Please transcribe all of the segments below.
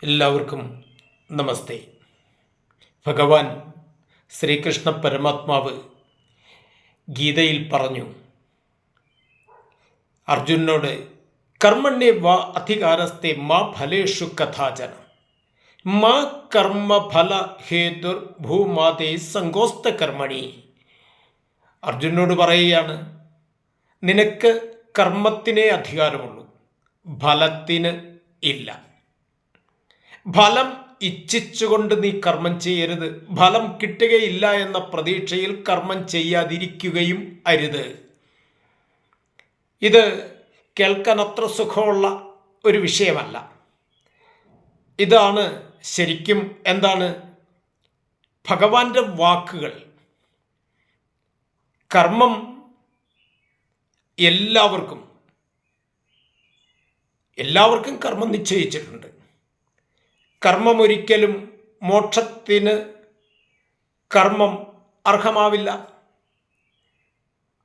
എല്ലാവർക്കും നമസ്തേ. ഭഗവാൻ ശ്രീകൃഷ്ണ പരമാത്മാവ് ഗീതയിൽ പറഞ്ഞു അർജുനോട്, കർമ്മണ്യേ വാ അധികാരസ്തേ മാ ഫലേഷു കഥാചന മാ കർമ്മഫല ഹേതുർ ഭൂമാതേ സങ്കോസ്ത കർമ്മണി. അർജുനോട് പറയുകയാണ്, നിനക്ക് കർമ്മത്തിനേ അധികാരമുള്ളൂ, ഫലത്തിന് ഇല്ല. ഫലം ഇച്ഛിച്ചുകൊണ്ട് നീ കർമ്മം ചെയ്യരുത്. ഫലം കിട്ടുകയില്ല എന്ന പ്രതീക്ഷയിൽ കർമ്മം ചെയ്യാതിരിക്കുകയും അരുത്. ഇത് കേൾക്കാൻ അത്ര സുഖമുള്ള ഒരു വിഷയമല്ല. ഇതാണ് ശരിക്കും എന്താണ് ഭഗവാന്റെ വാക്കുകൾ. കർമ്മം എല്ലാവർക്കും കർമ്മം നിശ്ചയിച്ചിട്ടുണ്ട്. കർമ്മം ഒരിക്കലും മോക്ഷത്തിന് കർമ്മം അർഹമാവില്ല.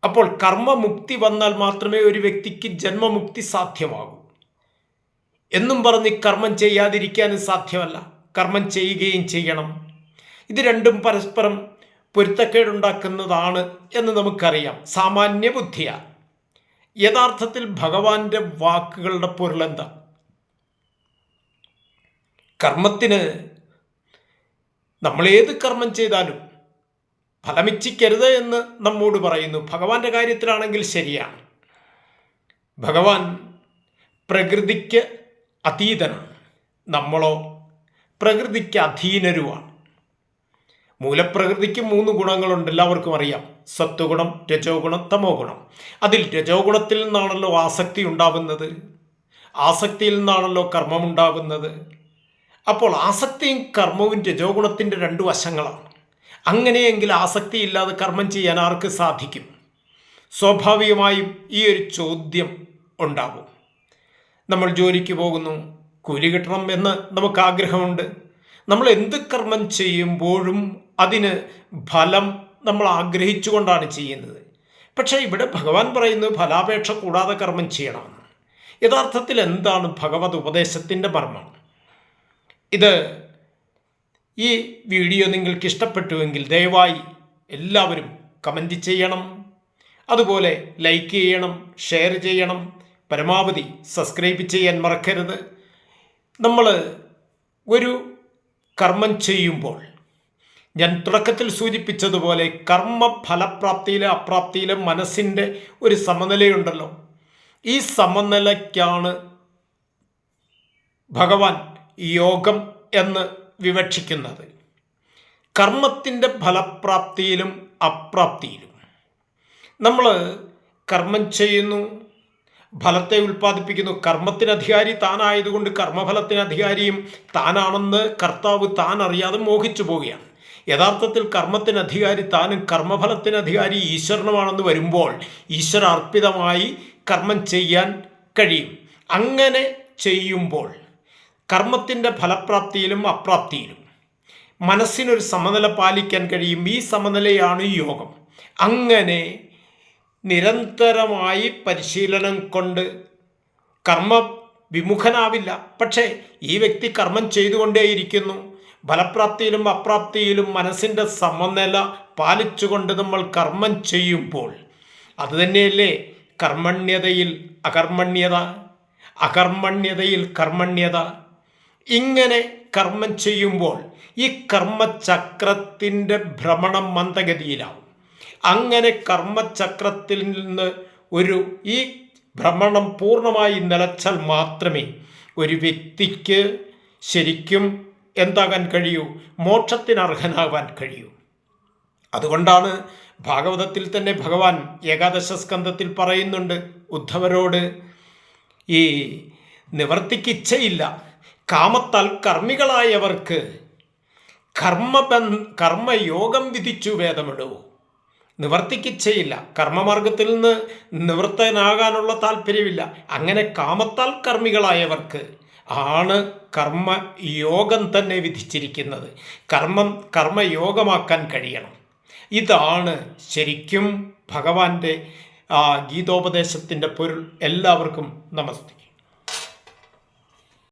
അപ്പോൾ കർമ്മമുക്തി വന്നാൽ മാത്രമേ ഒരു വ്യക്തിക്ക് ജന്മമുക്തി സാധ്യമാകൂ. എന്നും പറഞ്ഞ് കർമ്മം ചെയ്യാതിരിക്കാനും സാധ്യമല്ല. കർമ്മം ചെയ്യുകയും ചെയ്യണം. ഇത് രണ്ടും പരസ്പരം പൊരുത്തക്കേടുണ്ടാക്കുന്നതാണ് എന്ന് നമുക്കറിയാം. സാമാന്യ ബുദ്ധിയാണ്. യഥാർത്ഥത്തിൽ ഭഗവാന്റെ വാക്കുകളുടെ പൊരുളെന്താ? കർമ്മത്തിന് നമ്മളേത് കർമ്മം ചെയ്താലും ഫലമിച്ഛിക്കരുത് എന്ന് നമ്മോട് പറയുന്നു. ഭഗവാന്റെ കാര്യത്തിലാണെങ്കിൽ ശരിയാണ്. ഭഗവാൻ പ്രകൃതിക്ക് അതീതനാണ്. നമ്മളോ പ്രകൃതിക്ക് അധീനരുമാണ്. മൂലപ്രകൃതിക്ക് 3 ഗുണങ്ങളുണ്ട്, എല്ലാവർക്കും അറിയാം. സത്വഗുണം, രജോ ഗുണം, തമോ ഗുണം. അതിൽ രജോ ഗുണത്തിൽ നിന്നാണല്ലോ ആസക്തി ഉണ്ടാവുന്നത്. ആസക്തിയിൽ നിന്നാണല്ലോ കർമ്മം ഉണ്ടാവുന്നത്. അപ്പോൾ ആസക്തിയും കർമ്മവും രജോ ഗുണത്തിൻ്റെ 2 വശങ്ങളാണ്. അങ്ങനെയെങ്കിൽ ആസക്തി ഇല്ലാതെ കർമ്മം ചെയ്യാൻ ആർക്ക് സാധിക്കും? സ്വാഭാവികമായും ഈ ഒരു ചോദ്യം ഉണ്ടാകും. നമ്മൾ ജോലിക്ക് പോകുന്നു, കൂലി കിട്ടണം എന്ന് നമുക്ക് ആഗ്രഹമുണ്ട്. നമ്മൾ എന്ത് കർമ്മം ചെയ്യുമ്പോഴും അതിന് ഫലം നമ്മൾ ആഗ്രഹിച്ചുകൊണ്ടാണ് ചെയ്യുന്നത്. പക്ഷേ ഇവിടെ ഭഗവാൻ പറയുന്നത് ഫലാപേക്ഷ കൂടാതെ കർമ്മം ചെയ്യണമെന്ന്. യഥാർത്ഥത്തിൽ എന്താണ് ഭഗവത് ഉപദേശത്തിൻ്റെ മർമ്മം? ഈ വീഡിയോ നിങ്ങൾക്ക് ഇഷ്ടപ്പെട്ടുവെങ്കിൽ ദയവായി എല്ലാവരും കമൻറ്റ് ചെയ്യണം. അതുപോലെ ലൈക്ക് ചെയ്യണം, ഷെയർ ചെയ്യണം, പരമാവധി സബ്സ്ക്രൈബ് ചെയ്യാൻ മറക്കരുത്. നമ്മൾ ഒരു കർമ്മം ചെയ്യുമ്പോൾ ഞാൻ തുടക്കത്തിൽ സൂചിപ്പിച്ചതുപോലെ കർമ്മഫലപ്രാപ്തിയിലും അപ്രാപ്തിയിലും മനസ്സിൻ്റെ ഒരു സമനിലയുണ്ടല്ലോ. ഈ സമനിലയ്ക്കാണ് ഭഗവാൻ യോഗം എന്ന് വിവക്ഷിക്കുന്നത്. കർമ്മത്തിൻ്റെ ഫലപ്രാപ്തിയിലും അപ്രാപ്തിയിലും നമ്മൾ കർമ്മം ചെയ്യുന്നു, ഫലത്തെ ഉൽപ്പാദിപ്പിക്കുന്നു. കർമ്മത്തിന് അധികാരി താനായതുകൊണ്ട് കർമ്മഫലത്തിന് അധികാരിയും താനാണെന്ന് കർത്താവ് താൻ അറിയാതെ മോഹിച്ചു പോവുകയാണ്. യഥാർത്ഥത്തിൽ കർമ്മത്തിന് അധികാരി താനും കർമ്മഫലത്തിന് അധികാരി ഈശ്വരനുമാണെന്ന് വരുമ്പോൾ ഈശ്വരാർപ്പിതമായി കർമ്മം ചെയ്യാൻ കഴിയും. അങ്ങനെ ചെയ്യുമ്പോൾ കർമ്മത്തിൻ്റെ ഫലപ്രാപ്തിയിലും അപ്രാപ്തിയിലും മനസ്സിനൊരു സമനില പാലിക്കാൻ കഴിയും. ഈ സമനിലയാണ് യോഗം. അങ്ങനെ നിരന്തരമായി പരിശീലനം കൊണ്ട് കർമ്മ വിമുഖനാവില്ല. പക്ഷേ ഈ വ്യക്തി കർമ്മം ചെയ്തുകൊണ്ടേയിരിക്കുന്നു. ഫലപ്രാപ്തിയിലും അപ്രാപ്തിയിലും മനസ്സിൻ്റെ സമനില പാലിച്ചുകൊണ്ട് നമ്മൾ കർമ്മം ചെയ്യുമ്പോൾ അതുതന്നെയല്ലേ കർമ്മണ്യതയിൽ അകർമ്മണ്യത, അകർമ്മണ്യതയിൽ കർമ്മണ്യത. ഇങ്ങനെ കർമ്മം ചെയ്യുമ്പോൾ ഈ കർമ്മചക്രത്തിൻ്റെ ഭ്രമണം മന്ദഗതിയിലാവും. അങ്ങനെ കർമ്മചക്രത്തിൽ നിന്ന് ഈ ഭ്രമണം പൂർണ്ണമായി നിലച്ചാൽ മാത്രമേ ഒരു വ്യക്തിക്ക് ശരിക്കും എന്താകാൻ കഴിയൂ? മോക്ഷത്തിന് അർഹനാകാൻ കഴിയൂ. അതുകൊണ്ടാണ് ഭാഗവതത്തിൽ തന്നെ ഭഗവാൻ ഏകാദശ സ്കന്ധത്തിൽ പറയുന്നുണ്ട് ഉദ്ധവരോട്, ഈ നിവർത്തിക്ക് ഇച്ഛയില്ല, കാമത്താൽ കർമ്മികളായവർക്ക് കർമ്മയോഗം വിധിച്ചു വേദമിടുവോ. നിവർത്തിക്കിച്ഛയില്ല, കർമ്മമാർഗത്തിൽ നിന്ന് നിവൃത്തനാകാനുള്ള താല്പര്യമില്ല. അങ്ങനെ കാമത്താൽ കർമ്മികളായവർക്ക് ആണ് കർമ്മയോഗം തന്നെ വിധിച്ചിരിക്കുന്നത്. കർമ്മയോഗമാക്കാൻ കഴിയണം. ഇതാണ് ശരിക്കും ഭഗവാന്റെ ഗീതോപദേശത്തിൻ്റെ പൊരുൾ. എല്ലാവർക്കും നമസ്തേ.